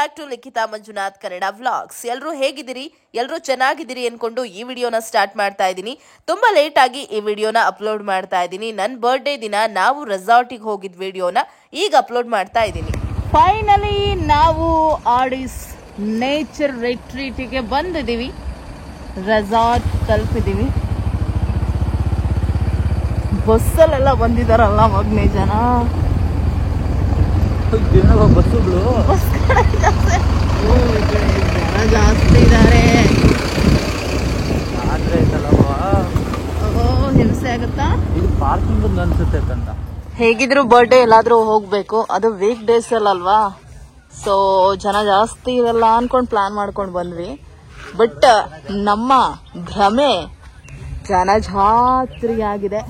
Back to Likhita Manjunath Kannada vlogs. ಎಲ್ಲರೂ ಹೇಗಿದ್ದೀರಿ? ಎಲ್ಲರೂ ಚೆನ್ನಾಗಿದ್ದೀರಿ ಅನ್ಕೊಂಡು ಈ ವಿಡಿಯೋನ ಸ್ಟಾರ್ಟ್ ಮಾಡ್ತಾ ಇದ್ದೀನಿ. ತುಂಬಾ ಲೇಟ್ ಆಗಿ ಈ ವಿಡಿಯೋನ ಅಪ್ಲೋಡ್ ಮಾಡ್ತಾ ಇದ್ದೀನಿ. ನನ್ನ ಬರ್ಡೇ ದಿನ ನಾವು ರೆಸಾರ್ಟಿಗೆ ಹೋಗಿದ್ ವಿಡಿಯೋನ ಈಗ ಅಪ್ಲೋಡ್ ಮಾಡ್ತಾ ಇದ್ದೀನಿ. ಫೈನಲಿ ನಾವು ಆಡಿಸ್ ನೇಚರ್ ರಿಟ್ರೀಟಿಗೆ ಬಂದಿದ್ದೀವಿ. ರೆಸಾರ್ಟ್ ತಲುಪಿದ್ದೀವಿ. ಬಸ್ಸಲ್ಲೆಲ್ಲ ಬಂದಿದಾರಲ್ಲ ಮಗ್ನೆ ಜನ. ಬಸ್ಸುಗಳು ಜನ ಜಾಸ್ತಿ ಇದ್ದಾರೆ. ಹಿಂಸೆ ಆಗುತ್ತಾ? ಇದು ಪಾರ್ಕಿಂಗ್ ಅನ್ಸುತ್ತೆ ಅಂತ. ಹೇಗಿದ್ರು ಬರ್ಡೇ ಎಲ್ಲಾದ್ರೂ ಹೋಗ್ಬೇಕು, ಅದು ವೀಕ್ ಡೇಸ್ ಅಲ್ವಾ, ಸೊ ಜನ ಜಾಸ್ತಿ ಇರಲ್ಲ ಅನ್ಕೊಂಡ್ ಪ್ಲಾನ್ ಮಾಡ್ಕೊಂಡ್ ಬಂದ್ವಿ. ಬಟ್ ನಮ್ಮ ಭ್ರಮೆ ಜನಜಾತ್ರೆ ಆಗಿದೆ.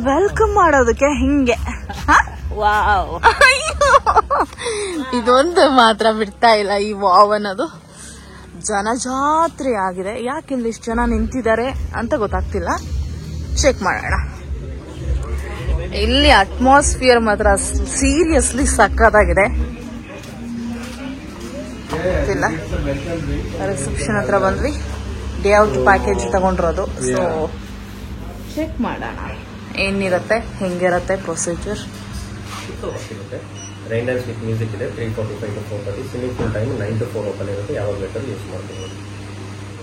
ವೆಲ್ಕಮ್ ಮಾಡೋದಕ್ಕೆ ಹಿಂಗೆ ವಾವ್, ಇದೊಂದು ಮಾತ್ರ ಬಿಡ್ತಾ ಇಲ್ಲ ಈ ವಾವ್ ಅನ್ನೋದು. ಜನಜಾತ್ರೆ ಆಗಿದೆ. ಯಾಕಿಲ್ಲಿ ಇಷ್ಟು ಜನ ನಿಂತಿದ್ದಾರೆ ಅಂತ ಗೊತ್ತಾಗ್ತಿಲ್ಲ. ಚೆಕ್ ಮಾಡೋಣ. ಇಲ್ಲಿ ಅಟ್ಮಾಸ್ಫಿಯರ್ ಮಾತ್ರ ಸೀರಿಯಸ್ಲಿ ಸಕ್ಕತ್ತಾಗಿದೆ. ಗೊತ್ತಿಲ್ಲ, ರಿಸೆಪ್ಷನ್ ಹತ್ರ ಬಂದ್ವಿ. ಡೇ ಔಟ್ ಪ್ಯಾಕೇಜ್ ತಗೊಂಡಿರೋದು. ಸೊ ಚೆಕ್ ಮಾಡೋಣ ಏನಿರುತ್ತೆ, ಹೆಂಗಿರುತ್ತೆ procedure. Rain dance with music ಇದೆ. 3:45 to 4:30. Swimming pool time 9 to 4 open ಇರುತ್ತೆ. ಯಾವಾಗ ಬೇಕಾದ್ರೂ ಯೂಸ್ ಮಾಡ್ತೀವಿ.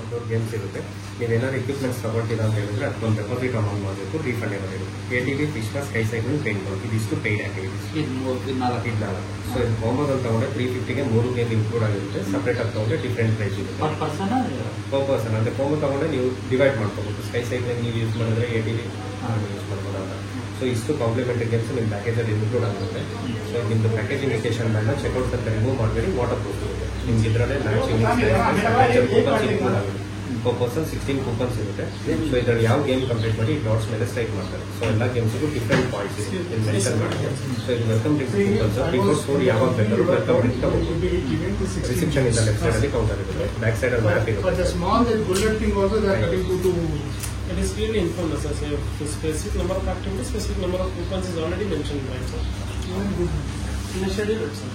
ಔಟ್ಡೋರ್ ಗೇಮ್ಸ್ ಇರುತ್ತೆ. ನೀವೇನಾದ್ರು ಎಕ್ವಿಪ್ಮೆಂಟ್ಸ್ ತಗೊಳ್ತೀರಾ ಅಂತ ಹೇಳಿದ್ರೆ ಅದೊಂದು ಡೆಪಾಸಿಟ್ ಅಮೌಂಟ್ ಮಾಡಬೇಕು, ರೀಫಂಡ್ ಇರುತ್ತೆ. ATV, fish pass, sky cycling, paint ball, ಇದಿಷ್ಟು ಪೇಯ್ಡ್ ಆಕ್ಟಿವಿಟೀಸ್. ಇದು ಸೊ ಇದು ಕಾಂಬೋಸ್ ಅಂತ ತಗೊಂಡ್ರೆ 350ಗೆ 3 ಗೇಮ್ ಇನ್ಕ್ಲೂಡ್ ಆಗಿರುತ್ತೆ. ಸಪ್ರೇಟ್ ಆಗಿ ತಗೊಂಡ್ರೆ ಡಿಫ್ರೆಂಟ್ ಪ್ರೈಸ್ ಇರುತ್ತೆ ಪರ್ ಪರ್ಸನ್. ಅಂದರೆ ಕಾಂಬೋ ತಗೊಂಡ್ರೆ ನೀವು ಡಿವೈಡ್ ಮಾಡ್ಕೋಬೇಕು. ಸ್ಕೈ ಸೈಕ್ಲಿಂಗ್ ನೀವು ಯೂಸ್ ಮಾಡಿದ್ರೆ ATV ಯೂಸ್ ಮಾಡ್ಬೋದು ಅಂತ. ಸೊ ಇಷ್ಟು ಕಾಂಪ್ಲಿಮೆಂಟರಿ ಗೇಮ್ಸ್ ನಿಮ್ಮ ಪ್ಯಾಕೇಜಲ್ಲಿ ಇನ್ಕ್ಲೂಡ್ ಆಗುತ್ತೆ. ಸೊ ನಿಮ್ಮದು ಪ್ಯಾಕೇಜ್ ಇಂಡಿಕೇಶನ್ ಮೇಲೆ ಚೆಕ್ಔಟ್ ಅಂತ ರಿಮೂವ್ ಮಾಡಬೇಡಿ. ವಾಟರ್ ಪ್ರೂಫ್ ಇರುತ್ತೆ ನಿಮ್ಗೆ. ಇದರಲ್ಲೇ ಮ್ಯಾಚಿಂಗ್ ಕೂಪನ್ಸ್ ಇನ್ಕ್ಲೂಡ್ ಆಗುತ್ತೆ. ಪರ್ ಪರ್ಸನ್ 16 ಕೂಪನ್ಸ್ ಇರುತ್ತೆ. ಸೊ ಇದರಲ್ಲಿ ಯಾವ ಗೇಮ್ ಕಂಪ್ಲೀಟ್ ಮಾಡಿ ಡಾಟ್ಸ್ ಮೇಲೆ ಸ್ಟ್ರೈಕ್ ಮಾಡ್ತಾರೆ. ಸೊ ಎಲ್ಲ ಗೇಮ್ಸ್ಗೂ ಡಿಫ್ರೆಂಟ್ ಪಾಯಿಂಟ್ಸ್ ಇದೆ ಮೆನ್ಷನ್ ಮಾಡಿದೆ. ಸೊ ಇದು welcome drink coupons. Before store ಯಾವಾಗ ಬೇಕಾದ್ರೂ ವೆಲ್ಕಮ್ ಡ್ರಿಂಕ್ ತಗೋಬಹುದು. ರಿಸೆಪ್ಷನ್ ಇಂದ ಲೆಫ್ಟ್ ಸೈಡ್ ಅಲ್ಲಿ ಕೌಂಟರ್ ಇರುತ್ತೆ. ಬ್ಯಾಕ್ ಸೈಡ್ ಅಲ್ಲಿ ಮ್ಯಾಪ್ ಇರುತ್ತೆ. It is clearly informed as I say, the specific number of activities, specific number of coupons is already mentioned, right, sir? In the schedule itself.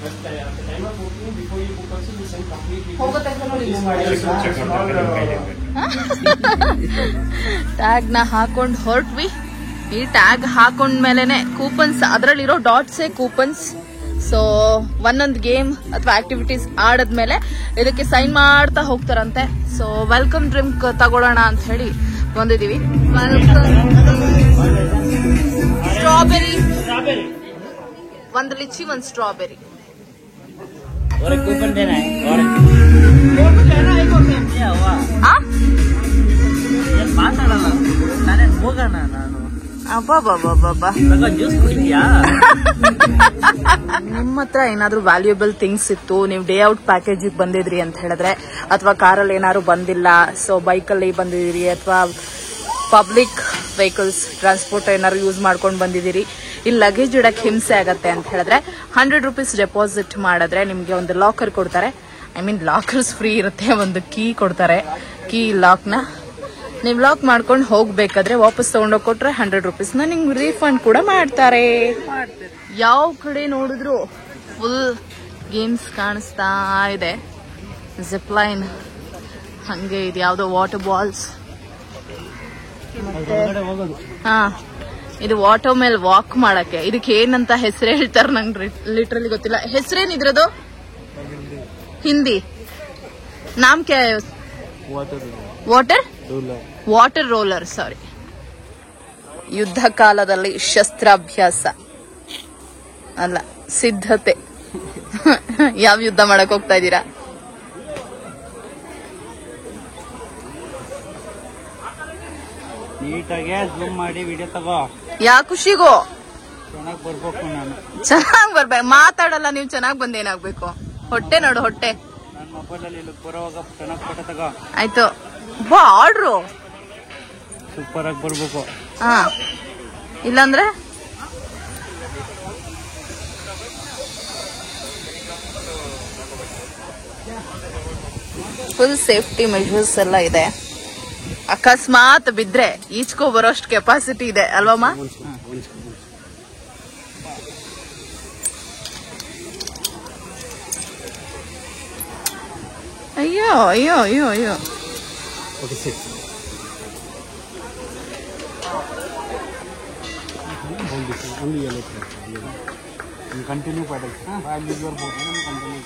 At the time of booking, before you book also, you send completely. Tag ನ ಹಾಕೊಂಡ್ ಹೊರಟ್ವಿ. ಈ tag ಹಾಕೊಂಡ್ಮೇಲೆನೆ coupons, ಅದರಲ್ಲಿರೋ ಡಾಟ್ಸೇ coupons. So ಒಂದೊಂದು game ಅಥವಾ activities ಆಡದ್ಮೇಲೆ ಇದಕ್ಕೆ sign ಮಾಡ್ತಾ ಹೋಗ್ತಾರಂತೆ. So welcome drink ತಗೊಳ್ಳೋಣ ಅಂತ ಹೇಳಿ ಬಂದಿದೀವಿ. ಸ್ಟ್ರಾಬೆರಿ, ಒಂದು ಲಿಚಿ, ಒಂದು ಸ್ಟ್ರಾಬೆರಿ. ಮಾತಾಡಲ್ಲ ನಾನೇ ಹೋಗೋಣ. ನಾನು ನಿಮ್ಮ ಹತ್ರ ಏನಾದ್ರು ವ್ಯಾಲ್ಯೂಬಲ್ ಥಿಂಗ್ಸ್ ಇತ್ತು, ನೀವು ಡೇ ಔಟ್ ಪ್ಯಾಕೇಜ್ ಬಂದಿದ್ರಿ ಅಂತ ಹೇಳಿದ್ರೆ, ಅಥವಾ ಕಾರಲ್ಲಿ ಏನಾದ್ರು ಬಂದಿಲ್ಲ, ಸೊ ಬೈಕಲ್ಲಿ ಬಂದಿದ್ದೀರಿ ಅಥವಾ ಪಬ್ಲಿಕ್ ವೆಹಿಕಲ್ಸ್ ಟ್ರಾನ್ಸ್ಪೋರ್ಟ್ ಏನಾದ್ರು ಯೂಸ್ ಮಾಡ್ಕೊಂಡು ಬಂದಿದ್ದೀರಿ, ಇಲ್ಲಿ ಲಗೇಜ್ ಇಡಕ್ಕೆ ಹಿಂಸೆ ಆಗತ್ತೆ ಅಂತ ಹೇಳಿದ್ರೆ 100 ರೂಪೀಸ್ ಡೆಪಾಸಿಟ್ ಮಾಡಿದ್ರೆ ನಿಮ್ಗೆ ಒಂದು ಲಾಕರ್ ಕೊಡ್ತಾರೆ. ಐ ಮೀನ್ ಲಾಕರ್ಸ್ ಫ್ರೀ ಇರುತ್ತೆ. ಒಂದು ಕೀ ಕೊಡ್ತಾರೆ. ಕೀ ಲಾಕ್ನ ನೀವು ಲಾಕ್ ಮಾಡ್ಕೊಂಡು ಹೋಗ್ಬೇಕಾದ್ರೆ ವಾಪಸ್ ತಗೊಂಡೋಗಿ ಕೊಟ್ರೆ 100 ರೂಪೀಸ್ನ ನಿಮ್ಗೆ ರೀಫಂಡ್ ಕೂಡ ಮಾಡ್ತಾರೆ. ಯಾವ ಕಡೆ ನೋಡಿದ್ರು ಫುಲ್ ಗೇಮ್ಸ್ ಕಾಣಿಸ್ತಾ ಇದೆ. ಜಿಪ್ ಲೈನ್, ಹಂಗೆ ಇದು ಯಾವ್ದೋ ವಾಟರ್ ಬಾಲ್ಸ್, ಮತ್ತೆ ಇದು ವಾಟರ್ ಮೇಲೆ ವಾಕ್ ಮಾಡಕ್ಕೆ. ಇದಕ್ಕೆ ಏನಂತ ಹೆಸರು ಹೇಳ್ತಾರೆ ನಂಗೆ ಲಿಟ್ರಲಿ ಗೊತ್ತಿಲ್ಲ. ಹೆಸರೇನಿದ್ರದು ಹಿಂದಿ ನಾಮ್ ಕ್ಯಾ? ವಾಟರ್ ರೋಲರ್, ಸಾರಿ. ಯುದ್ಧ ಕಾಲದಲ್ಲಿ ಶಸ್ತ್ರಾಭ್ಯಾಸ ಅಲ್ಲ, ಸಿದ್ಧತೆ. ಯಾವ ಯುದ್ಧ ಮಾಡಕ್ ಹೋಗ್ತಾ ಇದ್ದೀರಾ? ನೀಟಾಗೆ ಜೂಮ್ ಮಾಡಿ ವಿಡಿಯೋ ತಗೋ. ಯಾ ಖುಷಿಗೋ ಚೆನ್ನಾಗಿ ಬರ್ಬೇಕು. ನಾನು ಚೆನ್ನಾಗ್ ಬರ್ಬೇಕು. ಮಾತಾಡಲ್ಲ ನೀವು, ಚೆನ್ನಾಗ್ ಬಂದ್ ಏನಾಗ್ಬೇಕು? ಹೊಟ್ಟೆ ನೋಡು, ಹೊಟ್ಟೆ. ನನ್ನ ಮೊಬೈಲಲ್ಲಿ ಬರೋವಾಗ ಚೆನ್ನಾಗಿ ಫೋಟೋ ತಗೋ. ಆಯ್ತು, ಬಾ ಆರ್ಡ್ರು. ಸೂಪರ್ ಆಗಿ ಬರ್ಬೇಕು. ಇಲ್ಲಾಂದ್ರೆ ಫುಲ್ ಸೇಫ್ಟಿ ಮೆಷರ್ಸ್ ಎಲ್ಲ ಇದೆ. ಅಕಸ್ಮಾತ್ ಬಿದ್ರೆ ಈಚ್ಕೋ ಬರೋಷ್ಟು ಕೆಪಾಸಿಟಿ ಇದೆ ಅಲ್ವಮ್ಮ? ಅಯ್ಯೋ ಅಯ್ಯೋ ಅಯ್ಯೋ ಅಯ್ಯೋ. Okay sit. only yellow thread. You continue paddle. While you are boat, you continue.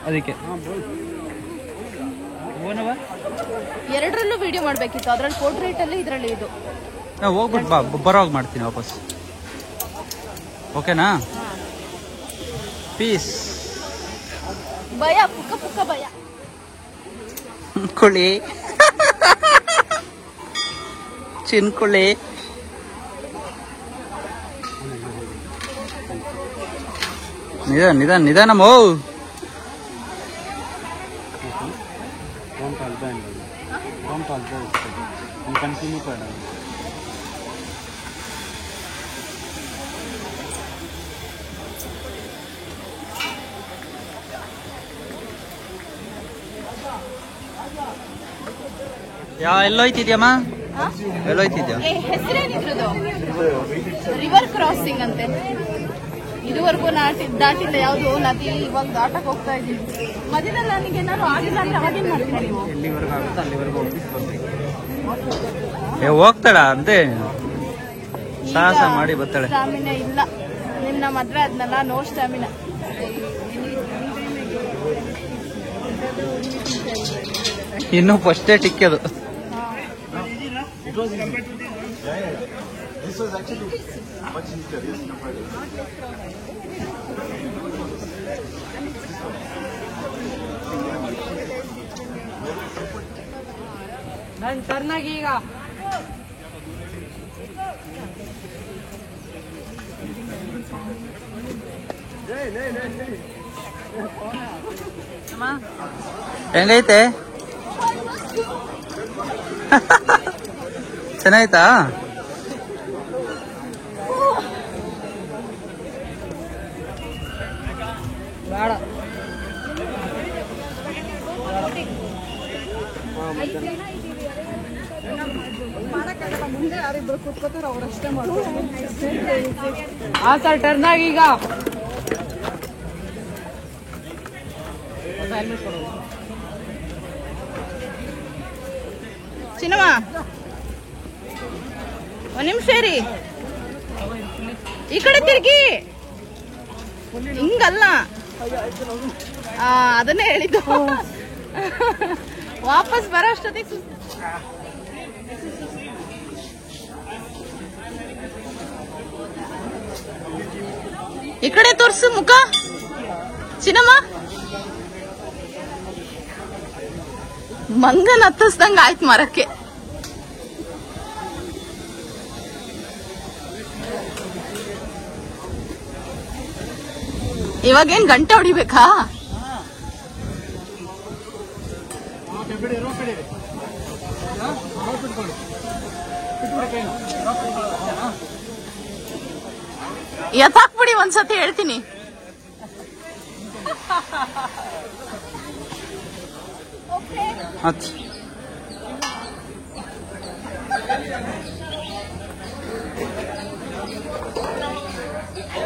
ಅದಕ್ಕೆ ಎರಡರಲ್ಲೂ ವಿಡಿಯೋ ಮಾಡ್ಬೇಕಿತ್ತು. ಅದ್ರಲ್ಲಿ ಪೋರ್ಟ್ರೇಟ್ ಅಲ್ಲಿ, ಇದ್ರಲ್ಲಿ ಇದು. ಹೋಗ್ಬಿಟ್ಟು ಬರೋವಾಗ ಮಾಡ್ತೀನಿ ವಾಪಸ್. ಓಕೆನಾ? ಪೀಸ್. ಭಯ, ಪುಕ್ಕ ಪುಕ್ಕ ಭಯ. ಕುಳಿ ಚಿನ್ಕುಳಿ. ನಿಧಾನ ನಿಧಾನ ಮೋ. ಕಂಟಿನ್ಯೂ ಪಡ. ಎಲ್ಲೋಯ್ತಿದ್ಯಮ್ಮ? ಎಲ್ಲೋಯ್ತಿದ್ಯಾ? ಹೆಸರೇನಿದ್ರದು? ರಿವರ್ ಕ್ರಾಸಿಂಗ್ ಅಂತೆ. ಇದುವರೆಗೂ ದಾಟಿಲ್ಲ ಯಾವುದು ನದಿ. ಇವಾಗ ದಾಟಕ್ ಹೋಗ್ತಾ ಇದೀವಿ. ಮಧ್ಯದಲ್ಲಿ ನನಗೆ ಏನಾದ್ರು ಆಗಿಲ್ಲ ಅಂದ್ರೆ ಅವಾಗೇನ್ ಮಾಡ್ತೀರಾ ನೀವು? ಎಲ್ಲಿವರೆಗೂ ಆಗುತ್ತೆ ಅಲ್ಲಿವರೆಗೂ ಹೋಗ್ತಾಳ ಅಂತೆ. ಸಾಹಸ ಮಾಡಿ ಬರ್ತಾಳೆ. ಸ್ಟಾಮಿನಾ ಇಲ್ಲ ನಿನ್ನ ಮದ್ವೆ ಆದ್ನಲ್ಲ, ನೋ ಸ್ಟಾಮಿನಾ. ಇನ್ನು ಫಸ್ಟೇ ಟಿಕ್ಕೋದು. ನನ್ ಟರ್ನಾಗಿ ಈಗ ಹೆಂಗೈತೆ? ಚೆನ್ನಾಯ್ತಾ? ಬೇಡ. ಮುಂದೆ ಯಾರಿಬ್ರು ಕೂತ್ಕೋತಾರ, ಅವ್ರಷ್ಟೇ ಮಾಡ್ತಾರೆ. ಆ ಸರ್ ಟರ್ನ್ ಆಗಿ ಈಗ. ಚಿನ್ನಮ್ಮ ಒಂದ್ ನಿಮಿಷ ಇರಿ. ಈ ಕಡೆ ತಿರ್ಗಿ. ಹಿಂಗಲ್ಲ, ಅದನ್ನೇ ಹೇಳಿದ್ದು. ವಾಪಸ್ ಬರೋ ಅಷ್ಟೊತ್ತಿಗೆ ಈ ಕಡೆ ತೋರ್ಸು ಮುಖ. ಚಿನ್ನಮ್ಮ ಮಂಗನ್ ಹತ್ತಿಸ್ದಂಗ ಆಯ್ತು ಮರಕ್ಕೆ. ಇವಾಗೇನ್ ಗಂಟೆ ಹೊಡಿಬೇಕಾ? ಎತ್ತಾಕ್ಬಿಡಿ ಒಂದ್ಸತಿ ಹೇಳ್ತೀನಿ.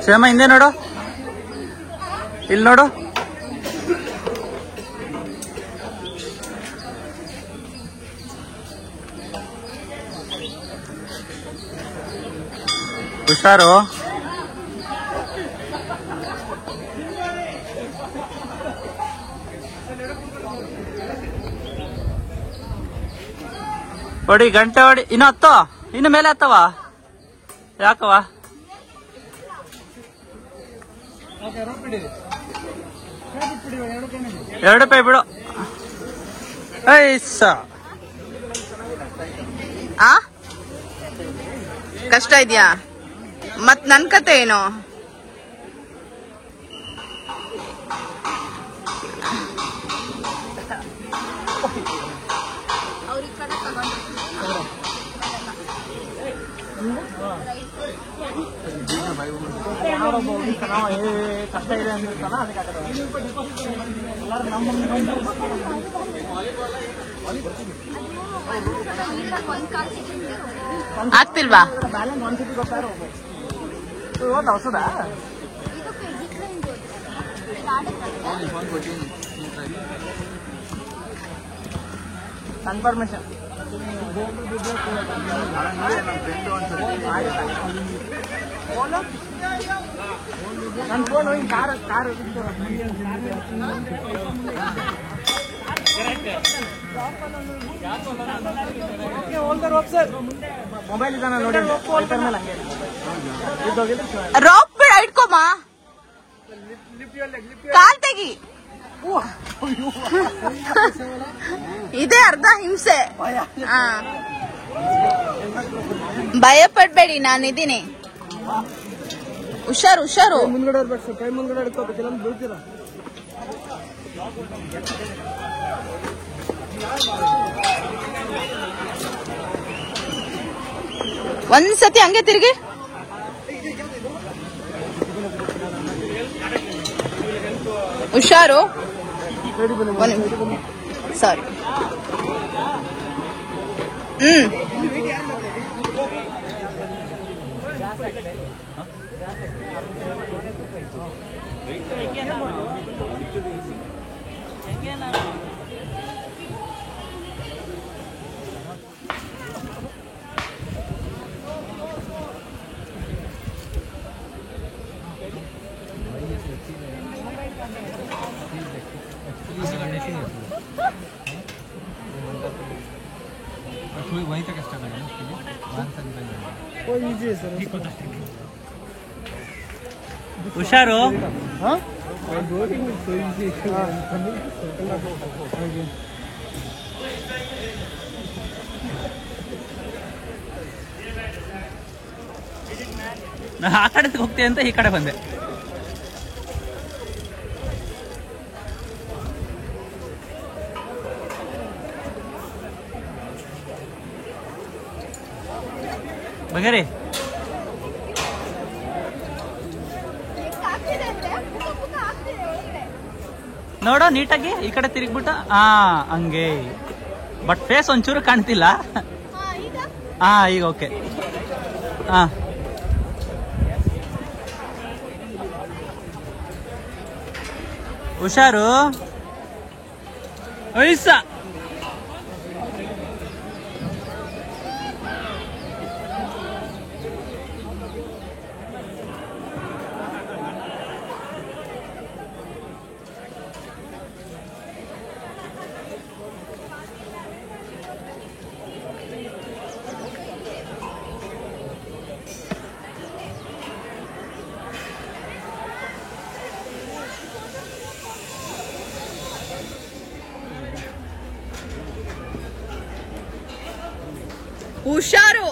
ಕ್ಷೇಮ ಹಿಂದೆ ನೋಡು, ಇಲ್ಲಿ ನೋಡು. ಹುಷಾರು. ಹೊಡಿ ಗಂಟೆ ಹೊಡಿ. ಇನ್ನು ಹತ್ತೋ, ಇನ್ನು ಮೇಲೆ ಹತ್ತವ. ಯಾಕವ? ಎರಡು ರೂಪಾಯಿ ಬಿಡು. ಐಸ ಕಷ್ಟ ಇದೆಯಾ? ಮತ್ ನನ್ ಕತೆ ಏನು? ಅವ್ರಿಗೆ ಕಡೆ ತಗೊಂಡು ಕಷ್ಟ ಇದೆ ಅಂದಿರ್ತಾನ ಆಗ್ತಿಲ್ವಾ? ಹೊಸದಾ ಕನ್ಫರ್ಮೇಶನ್ ನನ್ನ ಫೋನ್ ಹೋಗಿ ಕಾರ್ ಮೊಬೈಲ್ ಇದಾನ ನೋಡಿ ರಾಕ್ ಬೇಡ ಇಟ್ಕೊಮ್ಮ, ಕಾಲ್ ತೆಗಿ. ಇದೇ ಅರ್ಧ ಹಿಂಸೆ. ಭಯ ಪಡ್ಬೇಡಿ, ನಾನಿದ್ದೀನಿ. ಹುಷಾರು ಹುಷಾರು. ಮುಂದ್ಗಡೆ ಇರ್ಬೇಕು, ಕೈ ಮುಂದ್ಗಡೆ ಇಟ್ಕೋಬೇಕಿಲ್ಲ ಬೀಳ್ತೀರಾ. ಒಂದ್ಸತಿ ಹಂಗೆ ತಿರುಗಿ. ಹುಷಾರು. ಸಾರಿ. वहीं तक स्टार्ट है ಹುಷಾರು. ನಾ ಆ ಕಡೆ ಹೋಗ್ತೀನಿ ಅಂತ ಈ ಕಡೆ ಬಂದೆ. ಬಗರಿ ನೋಡೋ ನೀಟಾಗಿ ಈ ಕಡೆ ತಿರುಗ್ಬಿಟ್ಟು ಹಂಗೆ. ಬಟ್ ಫೇಸ್ ಒಂಚೂರು ಕಾಣ್ತಿಲ್ಲ. ಈಗ ಓಕೆ. ಹುಷಾರು. ವಯಸ್ಸ ಹುಷಾರು.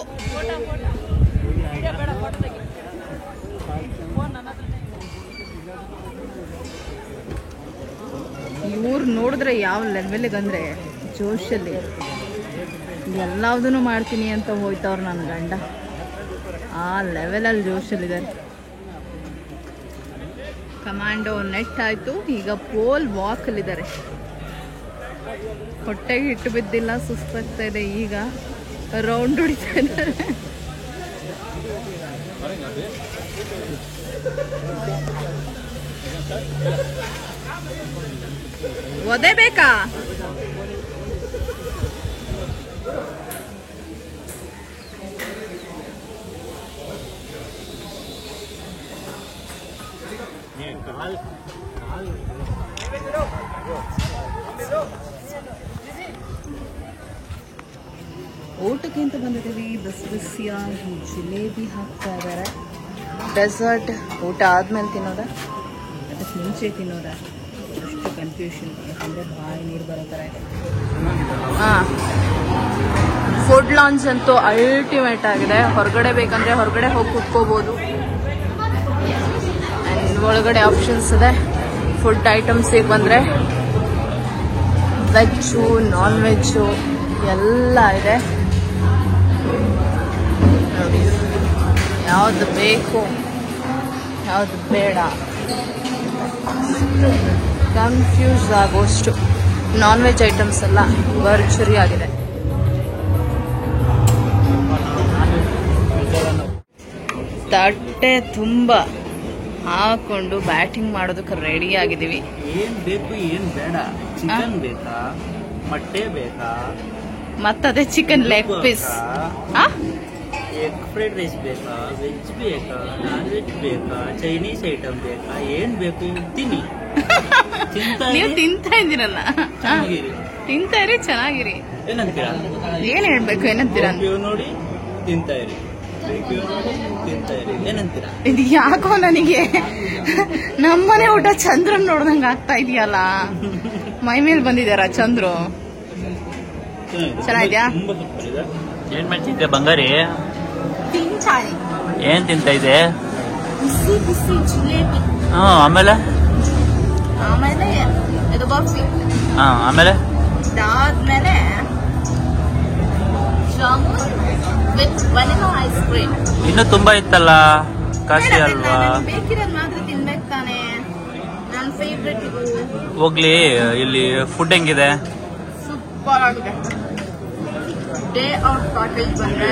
ಇವ್ರು ನೋಡಿದ್ರೆ ಯಾವ ಲೆವೆಲ್ಗೆ ಅಂದ್ರೆ ಜೋಶಲ್ಲಿ ಎಲ್ಲದನ್ನು ಮಾಡ್ತೀನಿ ಅಂತ ಹೋಯ್ತವ್ರು ನನ್ನ ಗಂಡ. ಆ ಲೆವೆಲಲ್ಲಿ ಜೋಶಲ್ಲಿದ್ದಾರೆ. ಕಮಾಂಡೋ ನೆಟ್ ಆಯ್ತು, ಈಗ ಪೋಲ್ ವಾಕಲ್ಲಿದ್ದಾರೆ. ಹೊಟ್ಟೆಗೆ ಹಿಟ್ಟು ಬಿದ್ದಿಲ್ಲ, ಸುಸ್ತಾಗ್ತಾ ಇದೆ. ಈಗ ರೌಂಡ್ ಹೊಡಿತಾ ಇದ್ದಾರೆ. ಒದೆ ಬೇಕಾ? ಊಟಕ್ಕೆ ಅಂತ ಬಂದಿದ್ದೀವಿ. ಬಿಸಿ ಬಿಸಿಯಾಗಿ ಜಿಲೇಬಿ ಹಾಕ್ತಾ ಇದ್ದಾರೆ. ಡೆಸರ್ಟ್ ಊಟ ಆದ್ಮೇಲೆ ತಿನ್ನೋದ, ಅದಕ್ಕೆ ಮುಂಚೆ ತಿನ್ನೋದ, ಅಷ್ಟು ಕನ್ಫ್ಯೂಷನ್. ಯಾಕಂದರೆ ಬಾಯಿ ನೀರು ಬರೋ ಥರ ಇದೆ. ಫುಡ್ ಲಾಂಚ್ ಅಂತೂ ಅಲ್ಟಿಮೇಟ್ ಆಗಿದೆ. ಹೊರಗಡೆ ಬೇಕಂದ್ರೆ ಹೊರಗಡೆ ಹೋಗಿ ಕುತ್ಕೋಬೋದು. ಒಳಗಡೆ ಆಪ್ಷನ್ಸ್ ಇದೆ. ಫುಡ್ ಐಟಮ್ಸಿಗೆ ಬಂದರೆ ವೆಜ್ಜು ನಾನ್ ವೆಜ್ಜು ಎಲ್ಲ ಇದೆ ನೋಡಿ. ಯಾವುದು ಬೇಕು ಯಾವುದು ಬೇಡ ಕನ್ಫ್ಯೂಸ್ ಆಗೋಷ್ಟು ನಾನ್ ವೆಜ್ ಐಟಮ್ಸ್ ಎಲ್ಲ ಭರ್ಜರಿ ಆಗಿದೆ. ತಟ್ಟೆ ತುಂಬ ಹಾಕೊಂಡು ಬ್ಯಾಟಿಂಗ್ ಮಾಡೋದಕ್ಕೆ ರೆಡಿ ಆಗಿದ್ದೀವಿ. ಏನ್ ಬೇಕು ಏನ್ ಬೇಡ, ಚಿಕನ್ ಬೇಕಾ, ಮೊಟ್ಟೆ ಬೇಕಾ, ಮತ್ತದೇ chicken leg piece, egg fried rice ಬೇಕಾ, ವೆಜ್ ಬೇಕಾ, ನಾನ್ ವೆಜ್ ಬೇಕಾ, ಚೈನೀಸ್ ಐಟಮ್ ಬೇಕಾ, ಏನ್ ಬೇಕು ತಿನ್ನಿ. ನೀವು ತಿಂತಾ ಇದ್ದೀರಲ್ಲ, ತಿಂತಾ ಇರಿ, ಚೆನ್ನಾಗಿರಿ. ಏನಂತೀರಾ? ಏನ್ ಹೇಳ್ಬೇಕು, ಏನಂತೀರಾ? ನೋಡಿ ತಿಂತಾ ಇರಿ, ತಿಂತಾ ಇರಿ, ಏನಂತೀರಾ? ಇದು ಯಾಕೋ ನನಗೆ ನಮ್ಮನೆ ಊಟ ಚಂದ್ರನ್ ನೋಡ್ದಂಗ ಆಗ್ತಾ ಇದೆಯಲ್ಲ. ಮೈ ಮೇಲೆ ಬಂದಿದಾರ ಚಂದ್ರು. ಚೆನ್ನಾಗಿದ್ಯಾ? ಏನ್ ಮಾಡ್ತಿದ್ದೆ ಬಂಗಾರಿ? ತಿಂಚಾಯಿ ಏನ್ ತಿಂತ ಇದೆ? ಬಿಸಿ ಬಿಸಿ ಜಿಲೇಬಿ. ಆಮೇಲೆ ಆಮೇಲೆ ಇದು ಬಾಕ್ಸಿ. ಆಮೇಲೆ ಅದಾದ್ಮೇಲೆ jamun with vanilla ice cream. ಇನ್ನು ತುಂಬಾ ಇತ್ತಲ್ಲ, ಕಾಶಿ ಅಲ್ವಾ? ಬೇಕಿರೋದ್ ಮಾತ್ರ ತಿನ್ಬೇಕು ತಾನೆ, ನನ್ನ ಫೇವ್ರೆಟ್ ಇದು. ಹೋಗ್ಲಿ, ಇಲ್ಲಿ ಫುಡ್ ಹೆಂಗಿದೆ? ಸೂಪರ್ ಆಗಿದೆ. ಡೇ ಔಟ್ ಪ್ಯಾಕೇಜ್ ಬಂದ್ರೆ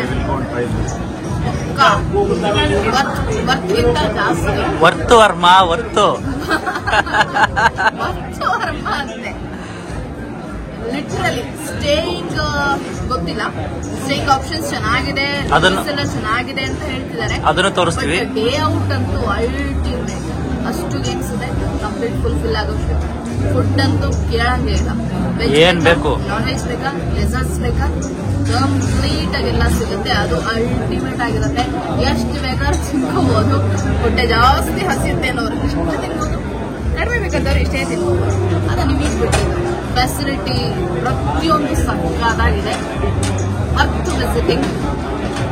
ವರ್ತ್ ಜಾಸ್ತಿ. ವರ್ತು ವರ್ಮ ವರ್ತು ವರ್ಮ ಅಂತೆ. ಲಿಟ್ರಲಿ ಸ್ಟೇಯಿಂಗ್ ಗೊತ್ತಿಲ್ಲ, ಸ್ಟೇಯಿಂಗ್ ಆಪ್ಷನ್ಸ್ ಚೆನ್ನಾಗಿದೆ, ಎಲ್ಲ ಚೆನ್ನಾಗಿದೆ ಅಂತ ಹೇಳ್ತಿದ್ದಾರೆ. ಅದನ್ನು ತೋರಿಸ್ತೀವಿ. ಡೇ ಔಟ್ ಅಂತೂ ಅಲ್ಟಿಮೇಟ್. ಅಷ್ಟು ಗೇಮ್ಸ್ ಇದೆ, ಕಂಪ್ಲೀಟ್ ಫುಲ್ಫಿಲ್ ಆಗೋಷ್ಟು. ಫುಡ್ ಅಂತೂ ಕೇಳಂಗೆ ಇಲ್ಲ. ಏನ್ ಬೇಕು, ನಾನ್ ವೆಜ್ ಬೇಕಾ, ಡೆಸರ್ಟ್ಸ್ ಬೇಕಾ, ಕಂಪ್ಲೀಟ್ ಆಗೆಲ್ಲ ಸಿಗುತ್ತೆ. ಅದು ಅಲ್ಟಿಮೇಟ್ ಆಗಿರುತ್ತೆ. ಎಷ್ಟು ಬೇಕಾದ್ರೂ ತಿನ್ಕೋಬಹುದು. ಹೊಟ್ಟೆ ಜಾಸ್ತಿ ಹಸಿಯುತ್ತೆ ಅನ್ನೋರು ಇಷ್ಟು ತಿನ್ಬೋದು, ಕಡಿಮೆ ಬೇಕಾದವ್ರು ಇಷ್ಟೇ ತಿನ್ಬೋದು. ಅದು ನಿಮಗೆ ಬಿಟ್ಟಿದ್ದು. ಫೆಸಿಲಿಟಿ ಪ್ರತಿಯೊಂದು ಸಕ್ಕದಾಗಿದೆ. ಮತ್ತು ವಿಸಿಟಿಂಗ್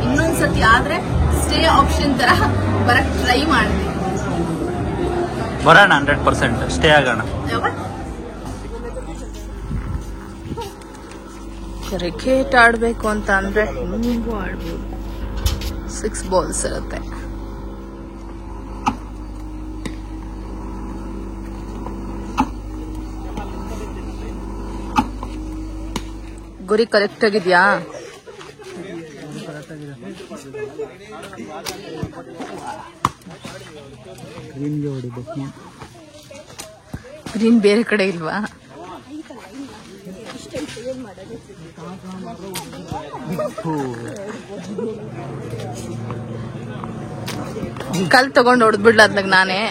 ಇನ್ನೊಂದ್ಸತಿ ಆದ್ರೆ ಸ್ಟೇ ಆಪ್ಷನ್ ತರ ಬರಕ್ ಟ್ರೈ ಮಾಡ್ತೀವಿ. ಬರೋಣ, 100% ಸ್ಟೇ ಆಗೋಣ. ಕ್ರಿಕೆಟ್ ಆಡ್ಬೇಕು ಅಂತ ಅಂದ್ರೆ ಹಿಂಗೂ ಆಡ್ಬೋದು. 6 ಬಾಲ್ಸ್ ಇರುತ್ತೆ. ಗುರಿ ಕರೆಕ್ಟ್ ಆಗಿದ್ಯಾ? ಗ್ರೀನ್ ಬೇರೆ ಕಡೆ ಇಲ್ವಾ? ಕಲ್ ತಗೊಂಡು ಹೊಡೆದ್ಬಿಡ್ಲ ಅದ್ನಾಗ ನಾನೇ.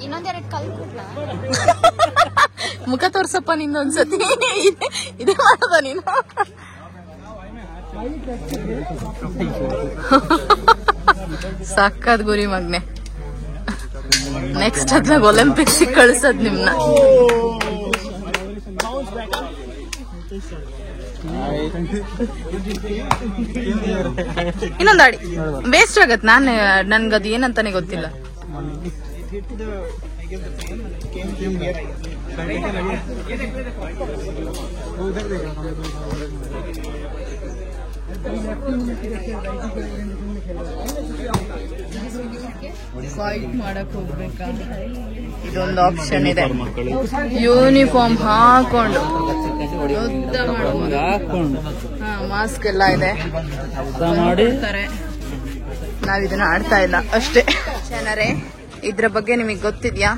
ಇನ್ನೊಂದೆರಡು ಕಲ್ ಮುಖ ತೋರ್ಸಪ್ಪ ನಿನ್ನೊಂದ್ಸತಿ. ಇದೇ ಮಾಡೋದ ನೀನು? ಸಾಕಾದ್ ಗುರಿ ಮಗ್ನೆ. ನೆಕ್ಸ್ಟ್ ಅದ್ನಾಗ ಒಲಿಂಪಿಕ್ಸ್ ಕಳ್ಸದ್ ನಿಮ್ನ. ಇನ್ನೊಂದು ಆಡಿ ವೇಸ್ಟ್ ಆಗತ್. ನನ್ಗದು ಏನಂತಾನೆ ಗೊತ್ತಿಲ್ಲ. ಫೈಟ್ ಮಾಡಕ್ ಹೋಗ್ಬೇಕಾ? ಇದೊಂದು ಆಪ್ಷನ್ ಇದೆ. ಯೂನಿಫಾರ್ಮ್ ಹಾಕೊಂಡು ಯುದ್ಧ ಮಾಡ್ಕೊಂಡು, ಮಾಸ್ಕ್ ಎಲ್ಲ ಇದೆ, ಮಾಡ್ತಾರೆ. ನಾವ್ ಇದನ್ನ ಆಡ್ತಾ ಇಲ್ಲ ಅಷ್ಟೇ. ಜನರೇ, ಇದ್ರ ಬಗ್ಗೆ ನಿಮಗ್ ಗೊತ್ತಿದ್ಯಾ?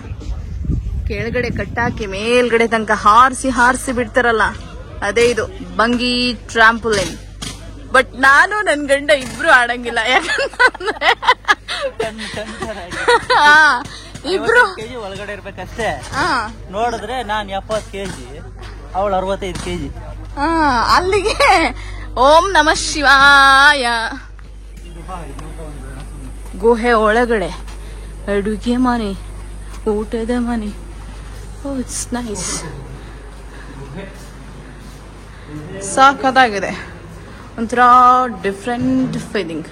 ಕೆಳಗಡೆ ಕಟ್ಟಾಕಿ ಮೇಲ್ಗಡೆ ತನಕ ಹಾರಿಸಿ ಬಿಡ್ತಾರಲ್ಲ, ಅದೇ ಇದು ಬಂಗಿ ಟ್ರಾಂಪುಲಿನ್. ಬಟ್ ನಾನು ನನ್ ಗಂಡ ಇಬ್ರು ಆಡಂಗಿಲ್ಲ. ಯಾಕಂದ್ರೆ ಇಬ್ರು ಒಳಗಡೆ ಇರ್ಬೇಕಷ್ಟೇ. ನೋಡಿದ್ರೆ ನಾನ್ 70 kg, ಅವಳು 65 kg. ಅಲ್ಲಿಗೆ ಓಂ ನಮಃ ಶಿವಾಯ. ಗುಹೆ ಒಳಗಡೆ ಅಡುಗೆ ಮನೆ, ಊಟದ ಮನೆ. It's nice. ಸಾಕದಾಗಿದೆ. ಒಂಥರ ಡಿಫ್ರೆಂಟ್ ಫೀಲಿಂಗ್.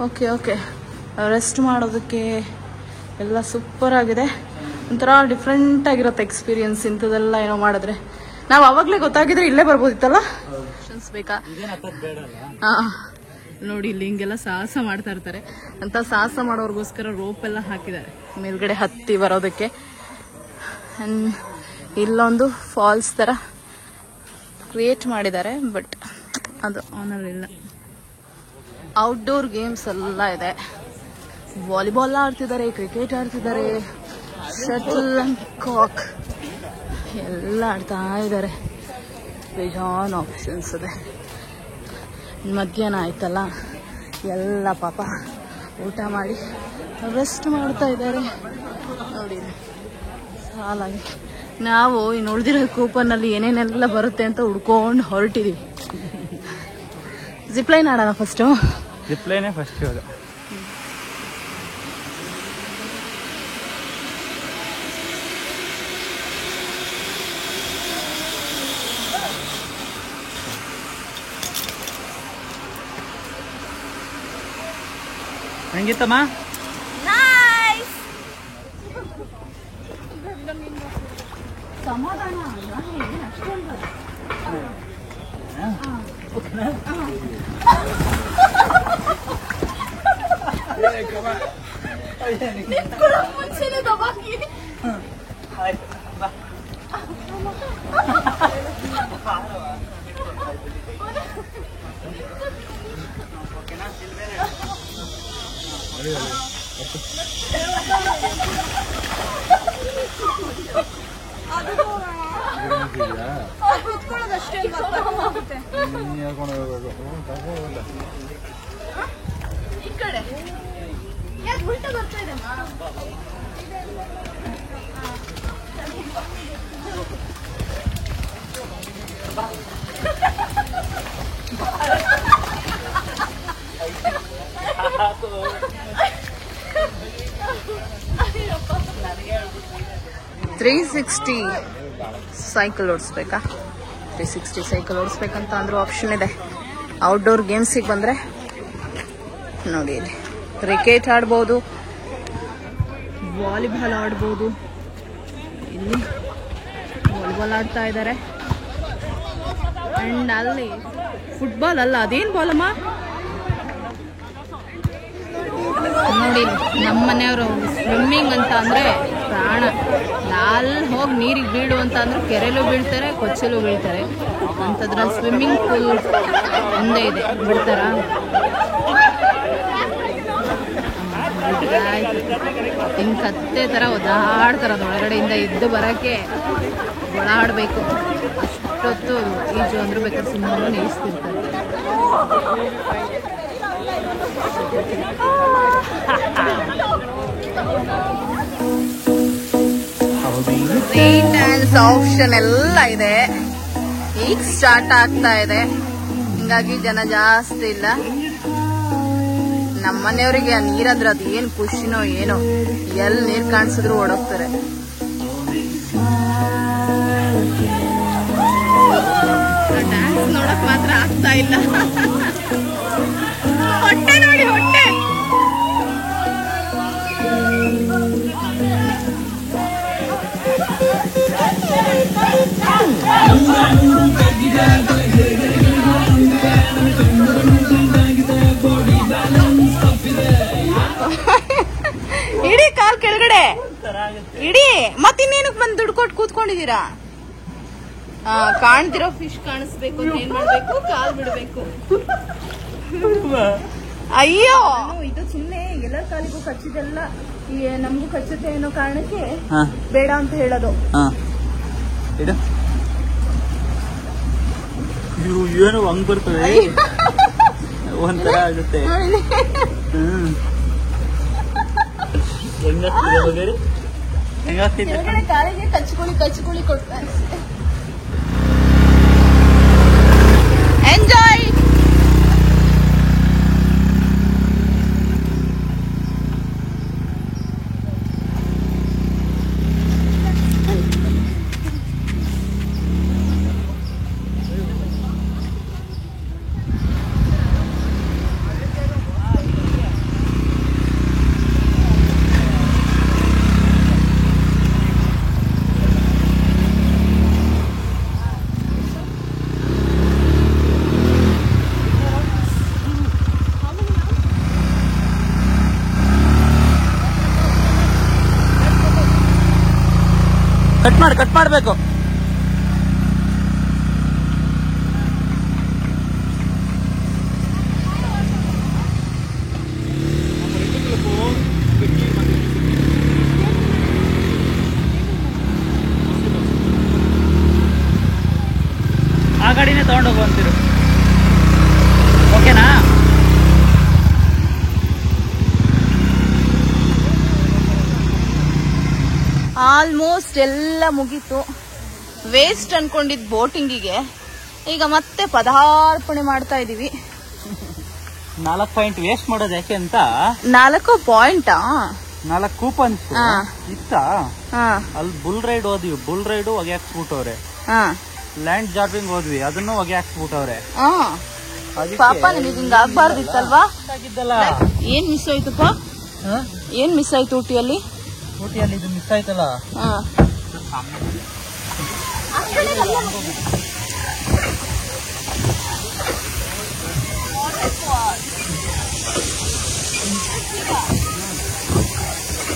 ಓಕೆ ರೆಸ್ಟ್ ಮಾಡೋದಕ್ಕೆ ಎಲ್ಲ ಸೂಪರ್ ಆಗಿದೆ. ಒಂಥರ ಡಿಫ್ರೆಂಟ್ ಆಗಿರುತ್ತೆ ಎಕ್ಸ್ಪೀರಿಯನ್ಸ್ ಇಂಥದ್ದೆಲ್ಲ ಏನೋ ಮಾಡಿದ್ರೆ. ನಾವು ಅವಾಗಲೇ ಗೊತ್ತಾಗಿದ್ರೆ ಇಲ್ಲೇ ಬರ್ಬೋದಿತ್ತಲ್ಲ. ಬೇಕಾ ನೋಡಿ ಇಲ್ಲಿ ಹಿಂಗೆಲ್ಲ ಸಾಹಸ ಮಾಡ್ತಾ ಇರ್ತಾರೆ ಅಂತ ಸಾಹಸ ಮಾಡೋರ್ಗೋಸ್ಕರ ರೋಪ್ ಎಲ್ಲ ಹಾಕಿದ್ದಾರೆ ಮೇಲ್ಗಡೆ ಹತ್ತಿ ಬರೋದಕ್ಕೆ. ಇಲ್ಲೊಂದು ಫಾಲ್ಸ್ ತರ ಕ್ರಿಯೇಟ್ ಮಾಡಿದ್ದಾರೆ, ಬಟ್ ಅದು ಆನರ್ ಇಲ್ಲ. ಔಟ್ಡೋರ್ ಗೇಮ್ಸ್ ಎಲ್ಲ ಇದೆ. ವಾಲಿಬಾಲ್ ಆಡ್ತಿದ್ದಾರೆ, ಕ್ರಿಕೆಟ್ ಆಡ್ತಿದ್ದಾರೆ, ಶಟಲ್ ಅಂಡ್ ಕಾಕ್ ಎಲ್ಲ ಆಡ್ತಾ ಇದ್ದಾರೆ. ಬೇಜಾನ್ ಆಪ್ಷನ್ಸ್ ಇದೆ. ಮಧ್ಯಾಹ್ನ ಆಯ್ತಲ್ಲ, ಎಲ್ಲ ಪಾಪ ಊಟ ಮಾಡಿ ರೆಸ್ಟ್ ಮಾಡ್ತಾ ಇದ್ದಾರೆ ನೋಡಿ ಸಾಲಾಗಿ. ನಾವು ಇನ್ನು ಉಳಿದಿರೋ ಕೂಪನ್ನಲ್ಲಿ ಏನೇನೆಲ್ಲ ಬರುತ್ತೆ ಅಂತ ಹುಡ್ಕೊಂಡು ಹೊರಟಿದೀವಿ. ಜಿಪ್ಲೈನ್ ಆಡೋಣ ಫಸ್ಟು. ಜಿಪ್ಲೈನೇ ಫಸ್ಟ್ ಇವಾಗ. ಹೆಂಗಿತ್ತಮ್ಮ? ಸಮಾಧಾನ ಮುಂಚೆನೆ ದಬಾಕಿ. ಈ ಕಡೆ ಯಾಕೆ ಉಲ್ಟಾ ಬರ್ತಾ ಇದೆ? ಸೈಕಲ್ ಓಡಿಸ್ಬೇಕಾ? 360 ಸೈಕಲ್ ಓಡಿಸ್ಬೇಕಂತ ಅಂದ್ರೂ ಆಪ್ಷನ್ ಇದೆ. ಔಟ್ಡೋರ್ ಗೇಮ್ಸಿಗೆ ಬಂದರೆ ನೋಡಿ, ಇಲ್ಲಿ ಕ್ರಿಕೆಟ್ ಆಡ್ಬೋದು, ವಾಲಿಬಾಲ್ ಆಡ್ಬೋದು. ಇಲ್ಲಿ ವಾಲಿಬಾಲ್ ಆಡ್ತಾ ಇದ್ದಾರೆ. ಆ್ಯಂಡ್ ಅಲ್ಲಿ ಫುಟ್ಬಾಲ್ ಅಲ್ಲ, ಅದೇನು ಬಾಲಮ್ಮ ನೋಡಿ. ನಮ್ಮ ಮನೆಯವರು ಸ್ವಿಮ್ಮಿಂಗ್ ಅಂತ ಅಂದರೆ ಪ್ರಾಣ. ಅಲ್ಲಿ ಹೋಗಿ ನೀರಿಗೆ ಬೀಳು ಅಂತ ಅಂದ್ರೆ ಕೆರೆಲೂ ಬೀಳ್ತಾರೆ, ಕೊಚ್ಚಲೂ ಬೀಳ್ತಾರೆ. ಅಂಥದ್ರಲ್ಲಿ ಸ್ವಿಮ್ಮಿಂಗ್ ಪೂಲ್ ಒಂದೇ ಇದೆ, ಬಿಡ್ತಾರ? ಹಿಂಗೆ ಕತ್ತೆ ಥರ ಒದಾಡ್ತಾರೆ. ಅದೊಳಗಡೆಯಿಂದ ಎದ್ದು ಬರೋಕ್ಕೆ ಓಡಾಡಬೇಕು. ಅಷ್ಟೊತ್ತು ಈಜು ಅಂದ್ರೆ ಬೇಕಾದ್ರೆ ಸುಮ್ಮನೆ ಈಜ್ತಿರ್ತಾರೆ. ಡ್ಯಾನ್ಸ್ ಆಪ್ಷನ್ ಎಲ್ಲ ಇದೆ. ಈಗ ಸ್ಟಾರ್ಟ್ ಆಗ್ತಾ ಇದೆ, ಹಿಂಗಾಗಿ ಜನ ಜಾಸ್ತಿ ಇಲ್ಲ. ನಮ್ಮನೆಯವರಿಗೆ ಆ ನೀರಂದ್ರೆ ಅದು ಏನು ಖುಷಿನೋ ಏನೋ, ಎಲ್ಲಿ ನೀರು ಕಾಣಿಸಿದ್ರು ಓಡೋಗ್ತಾರೆ. ಡ್ಯಾನ್ಸ್ ನೋಡಕ್ ಮಾತ್ರ ಆಗ್ತಾ ಇಲ್ಲ. ಹೊಟ್ಟೆ ನೋಡಿ, ಹೊಟ್ಟೆ ಇಡೀ ಕಾಲ್ ಕೆಳಗಡೆ ಇಡೀ. ಮತ್ತಿನ್ನೇನಕ್ಕೆ ಬಂದು ದುಡ್ಡು ಕೊಟ್ಟು ಕೂತ್ಕೊಂಡಿದ್ದೀರಾ? ಕಾಣ್ತಿರೋ ಫಿಶ್ ಕಾಣಿಸ್ಬೇಕು ಅಂತ ಏನ್ ಮಾಡ್ಬೇಕು? ಕಾಲ್ ಬಿಡ್ಬೇಕು. ಅಯ್ಯೋ, ಇದು ಸುಮ್ನೆ ಎಲ್ಲರ ಕಾಲಿಗೂ ಕಚ್ಚಿದೆಲ್ಲ ನಮಗೂ ಕಚ್ಚುತ್ತೆ ಅನ್ನೋ ಕಾರಣಕ್ಕೆ ಬೇಡ ಅಂತ ಹೇಳೋದು. ಏನು ಹಂಗ್ ಬರ್ತದೆ, ಒಂಥರ ಆಗುತ್ತೆ. ಹೆಂಗಾಗ್ತಿದೆ ಕಾಲಿಗೆ ಕಚ್ಕೊಳ್ಳಿ ಕೊಡ್ತಾರೆ. ಎಂಜಾಯ್. ಕಟ್ ಮಾಡಬೇಕು. ಆ ಗಾಡಿನೇ ತಗೊಂಡೋಗು ಅಂತೀರು. ಓಕೆನಾ? ಆಲ್ಮೋಸ್ಟ್ ಎಲ್ಲ ಮುಗೀತು. ವೇಸ್ಟ್ ಅನ್ಕೊಂಡಿದ್ ಬೋಟಿಂಗಿಗೆ ಈಗ ಮತ್ತೆ ಪದಾರ್ಪಣೆ ಮಾಡ್ತಾ ಇದೀವಿ. 4 ಪಾಯಿಂಟ್ ವೇಸ್ಟ್ ಮಾಡೋದು ಯಾಕೆ ಅಂತ 4 ಪಾಯಿಂಟಾ? 4 ಕೂಪನ್ಸ್ ಇತ್ತಾ? ಅಲ್ಲಿ ಬುಲ್ ರೈಡ್ ಹೋದ್ವಿ, ಬುಲ್ ರೈಡು ಹೊಗೆ ಹಾಕ್ಸ್ಬಿಟ್ಟವ್ರೆ. ಲ್ಯಾಂಡ್ ಜಾರ್ಬಿಂಗ್ ಹೋದ್ವಿ, ಅದನ್ನು ಹೊಗೆ ಹಾಕ್ಸ್ಬಿಟ್ಟವ್ರೆ. ಪಾಪ ನಿಮಗೆ ಹಿಂಗ ಆಗ್ಬಾರ್ದಿತ್ತಲ್ವಾ? ಏನ್ ಮಿಸ್ ಆಯ್ತಪ್ಪ? ಏನ್ ಮಿಸ್ ಆಯ್ತು ಊಟಿಯಲ್ಲಿ? ಊಟಿಯಲ್ಲಿ ಇದು ಮಿಸ್ ಆಯ್ತಲ್ಲ.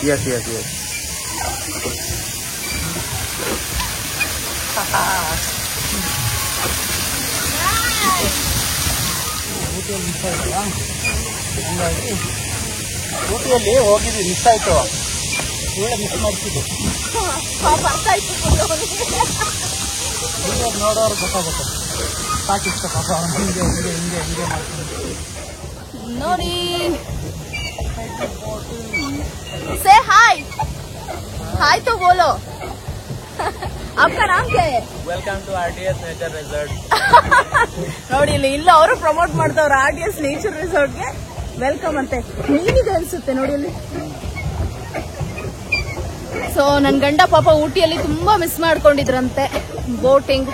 Yes. ಊಟಿಯಲ್ಲಿ ಹೋಗಿದ್ವಿ, ಮಿಸ್ ಆಯ್ತು. ಮಿಸ್ ಮಾಡ್ತಿದ್ದು ನೋಡೋರು ಗೊತ್ತಾಗುತ್ತೆ. ಸಾಕಿಷ್ಟ ಪಾಪ ಹಿಂಗೆ ಮಾಡ್ತೀನಿ ನೋಡಿ. से हाय तो बोलो. आपका नाम क्या है? Welcome to RDS nature resort. ನೋಡಿ ಇಲ್ಲ ಅವರು ಪ್ರಮೋಟ್ ಮಾಡ್ತಾವ್ರ RDS ನೇಚರ್ ರೆಸಾರ್ಟ್ ಗೆ ವೆಲ್ಕಮ್ ಅಂತೆ. ಏನಿದೆ ಅನ್ಸುತ್ತೆ ನೋಡಿ ಅಲ್ಲಿ. ಸೊ ನನ್ ಗಂಡ ಪಾಪ ಊಟಿಯಲ್ಲಿ ತುಂಬಾ ಮಿಸ್ ಮಾಡ್ಕೊಂಡಿದ್ರಂತೆ ಬೋಟಿಂಗ್.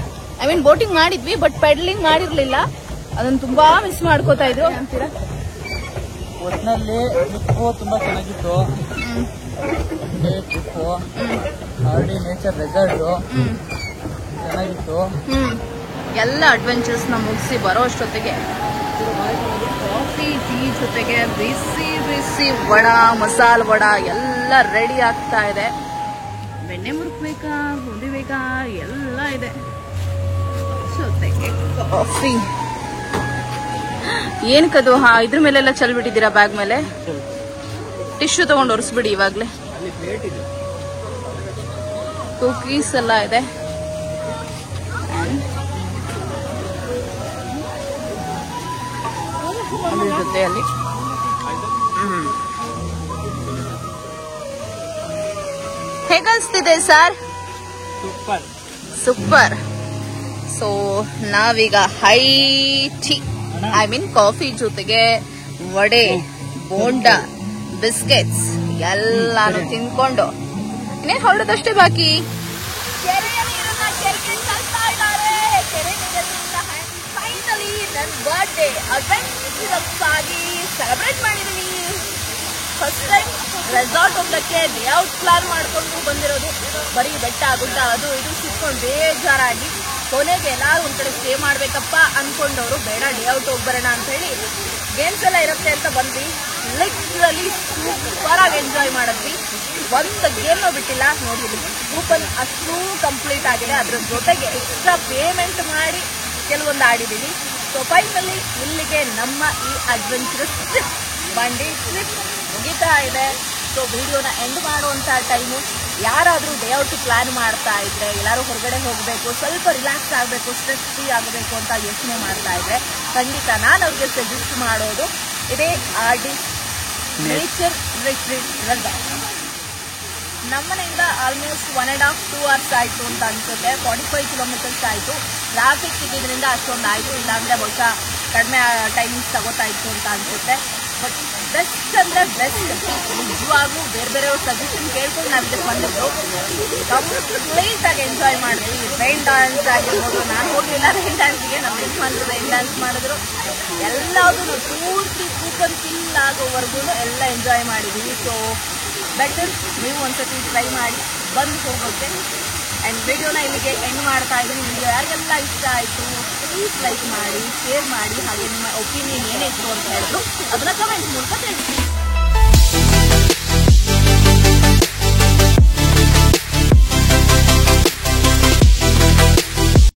ಬೋಟಿಂಗ್ ಮಾಡಿದ್ವಿ ಬಟ್ ಪೆಡ್ಲಿಂಗ್ ಮಾಡಿರ್ಲಿಲ್ಲ. ಅದನ್ನ ತುಂಬಾ ಮಿಸ್ ಮಾಡ್ಕೋತಾ ಇದ್ರು ಅಂತೀರಾ? ಒಟ್ಟಿನಲ್ಲಿ ಟ್ರಿಪ್ಪು ತುಂಬಾ ಚೆನ್ನಾಗಿತ್ತು. ಟ್ರಿಪ್ಪು RD ನೇಚರ್ ರೆಸಾರ್ಟ್ ಚೆನ್ನಾಗಿತ್ತು. ಎಲ್ಲ ಅಡ್ವೆಂಚರ್ಸ್ ನ ಮುಗಿಸಿ ಬರೋ ಅಷ್ಟೊತ್ತಿಗೆ ಕಾಫಿ ಟೀ ಜೊತೆಗೆ ಬಿಸಿ ಬಿಸಿ ವಡ, ಮಸಾಲ ವಡ ಎಲ್ಲ ರೆಡಿ ಆಗ್ತಾ ಇದೆ. ಬೆಣ್ಣೆ ಮುರುಕ್ಬೇಕಾ, ಬೂಂದಿ ಬೇಕಾ, ಎಲ್ಲ ಇದೆ. ಜೊತೆಗೆ ಕಾಫಿ. ಏನಕ್ಕದು ಇದ್ರ ಮೇಲೆಲ್ಲ ಚಲ್ಬಿಟ್ಟಿದ್ದೀರಾ ಬ್ಯಾಗ್ ಮೇಲೆ? ಟಿಶ್ಯೂ ತಗೊಂಡು ಒರೆಸ್ಬಿಡಿ ಇವಾಗ್ಲೇ. ಕುಕೀಸ್ ಎಲ್ಲ ಇದೆ. ಜೊತೆಯಲ್ಲಿ ಹೇಗನ್ಸ್ತಿದೆ ಸರ್? ಸೂಪರ್. ಸೊ ನಾವೀಗ ಹೈ ಟೀ ಕಾಫಿ ಜೊತೆಗೆ ವಡೆ, ಬೋಂಡ, ಬಿಸ್ಕೆಟ್ಸ್ ಎಲ್ಲಾನು ತಿನ್ಕೊಂಡು ಇನ್ನೇನು ಹೊರಡೋದಷ್ಟೇ ಬಾಕಿ. ಫೈನಲಿ ನನ್ನ ಬರ್ಡೇ ಅಡ್ವೆಂಚರಸ್ ಆಗಿ ಸೆಲೆಬ್ರೇಟ್ ಮಾಡಿದೀವಿ. ಫಸ್ಟ್ ಟೈಮ್ ರೆಸಾರ್ಟ್ ಹೋಗಕ್ಕೆ ಲೇಔಟ್ ಪ್ಲಾನ್ ಮಾಡ್ಕೊಂಡು ಬಂದಿರೋದು. ಬರೀ ಬೆಟ್ಟ ಗುಡ್ಡ ಅದು ಇದು ಸಿಕ್ಕೊಂಡು ಬೇಜಾರಾಗಿ ಕೊನೆಗೆ ಎಲ್ಲಾರು ಒಂದ್ ಕಡೆ ಸ್ಟೇ ಮಾಡ್ಬೇಕಪ್ಪ ಅನ್ಕೊಂಡವ್ರು ಬೇಡ ಲೇಔಟ್ ಹೋಗ್ಬರೋಣ ಅಂತ ಹೇಳಿ ಗೇಮ್ಸ್ ಎಲ್ಲ ಇರುತ್ತೆ ಅಂತ ಬಂದ್ವಿ. ಲಿಟ್ರಲಿ ಸೂಪರ್ ಆಗಿ ಎಂಜಾಯ್ ಮಾಡಿದ್ವಿ. ಒಂದು ಗೇಮ್ ಬಿಟ್ಟಿಲ್ಲ. ನೋಡಿದ್ವಿ ಕೂಪನ್ ಅಷ್ಟು ಕಂಪ್ಲೀಟ್ ಆಗಿದೆ. ಅದ್ರ ಜೊತೆಗೆ ಎಕ್ಸ್ಟ್ರಾ ಪೇಮೆಂಟ್ ಮಾಡಿ ಕೆಲವೊಂದು ಆಡಿದೀವಿ. ಸೊ ಫೈನಲಿ ಇಲ್ಲಿಗೆ ನಮ್ಮ ಈ ಅಡ್ವೆಂಚರಸ್ ಟ್ರಿಪ್ ಬಂಡಿ ಟ್ರಿಪ್ ಮುಗಿತಾ ಇದೆ. ಸೊ ವಿಡಿಯೋನ ಎಂಡ್ ಮಾಡುವಂತ ಟೈಮು. ಯಾರಾದರೂ ಡೇ ಔಟ್ ಪ್ಲಾನ್ ಮಾಡ್ತಾ ಇದ್ರೆ, ಎಲ್ಲರೂ ಹೊರಗಡೆ ಹೋಗಬೇಕು, ಸ್ವಲ್ಪ ರಿಲ್ಯಾಕ್ಸ್ ಆಗಬೇಕು, ಸ್ಟ್ರೆಸ್ ಫ್ರೀ ಆಗಬೇಕು ಅಂತ ಯೋಚನೆ ಮಾಡ್ತಾ ಇದ್ರೆ ಖಂಡಿತ ನಾನು ಅವ್ರಿಗೆ ಸಜೆಸ್ಟ್ ಮಾಡೋದು ಇದೇ RD ನೇಚರ್ ರಿಟ್ರೀಟ್ ರೆಸಾರ್ಟ್. ನಮ್ಮನೆಯಿಂದ ಆಲ್ಮೋಸ್ಟ್ 1.5 to 2 hours ಆಯಿತು ಅಂತ ಅನ್ಸುತ್ತೆ. 45 kilometers ಆಯಿತು. ಟ್ರಾಫಿಕ್ ಇದ್ದಿದ್ರಿಂದ ಅಷ್ಟೊಂದು ಆಯಿತು. ಇಲ್ಲಾಂದರೆ ಬಹುಶಃ ಕಡಿಮೆ ಟೈಮಿಂಗ್ಸ್ ತಗೋತಾ ಇತ್ತು ಅಂತ ಅನ್ಸುತ್ತೆ. ಬಟ್ ಬೆಸ್ಟ್ ಅಂದರೆ ಬೆಸ್ಟ್. ನಿಜವಾಗೂ ಬೇರೆ ಬೇರೆಯವ್ರ ಸಜೆಷನ್ ಕೇಳ್ಕೊಂಡು ನಾವು ಇದಕ್ಕೆ ಬಂದಿದ್ದು ಕಂಪ್ಲೀಟಾಗಿ ಎಂಜಾಯ್ ಮಾಡಿದ್ವಿ. ರೈನ್ ಡ್ಯಾನ್ಸ್ ಆಗಿರ್ಬೋದು. ನಾನು ಹೋಗಲಿಲ್ಲ ರೈನ್ ಡ್ಯಾನ್ಸ್ಗೆ, ನಮ್ಮ ಯಜಮಾನ್ರು ರೈನ್ ಡ್ಯಾನ್ಸ್ ಮಾಡಿದ್ರು. ಎಲ್ಲದೂ ಪೂರ್ತಿ ಕೂಪನ್ ಫಿಲ್ ಆಗೋವರೆಗೂ ಎಲ್ಲ ಎಂಜಾಯ್ ಮಾಡಿದ್ದೀವಿ. ಸೊ ಬೆಟರ್ ನೀವು ಒಂದ್ಸತಿ ಟ್ರೈ ಮಾಡಿ ಬಂದು ಹೋಗೋಕ್ಕೆ. ಆ್ಯಂಡ್ ವಿಡಿಯೋನ ಇಲ್ಲಿಗೆ ಎಂಡ್ ಮಾಡ್ತಾ ಇದ್ದೀನಿ. ವಿಡಿಯೋ ಯಾರಿಗೆಲ್ಲ ಇಷ್ಟ ಆಯಿತು ಪ್ಲೀಸ್ ಲೈಕ್ ಮಾಡಿ, ಶೇರ್ ಮಾಡಿ, ಹಾಗೆ ನಿಮ್ಮ ಒಪಿನಿಯನ್ ಏನಿತ್ತು ಅಂತ ಹೇಳಿದ್ರು ಅದನ್ನ ಕಮೆಂಟ್ ಮೂಲಕ ತಿಳಿಸಿ.